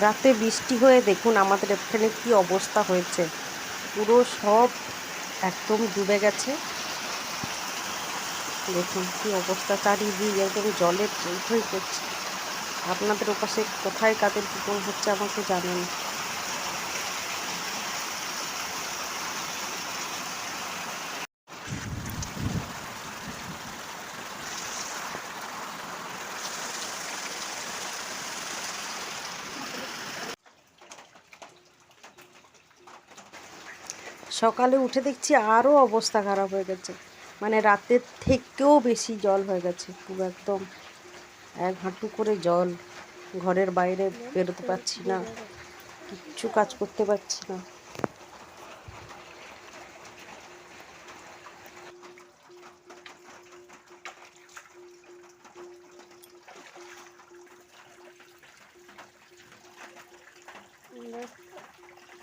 রাতে বৃষ্টি হয়ে দেখুন আমাদের এখানে কি অবস্থা হয়েছে, পুরো সব একদম ডুবে গেছে। দেখুন কি অবস্থা, চারিদিক একদম জলে থই থই করছে। আপনাদের ওপাশে কোথায় কাদের কি কোন হচ্ছে আমাকে জানান। সকালে উঠে দেখছি আরও অবস্থা খারাপ হয়ে গেছে, মানে রাতের থেকেও বেশি জল হয়ে গেছে, পুরো একদম এক হাঁটু করে জল। ঘরের বাইরে বেরোতে পারছি না, কিচ্ছু কাজ করতে পারছি না।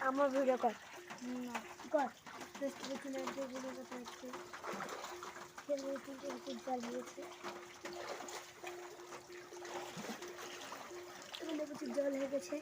আমার ভিডিও কর না কর ফেসবুকে না ভিডিও কথা হচ্ছে ফেসবুকে জল হয়েছে জল হয়ে গেছে।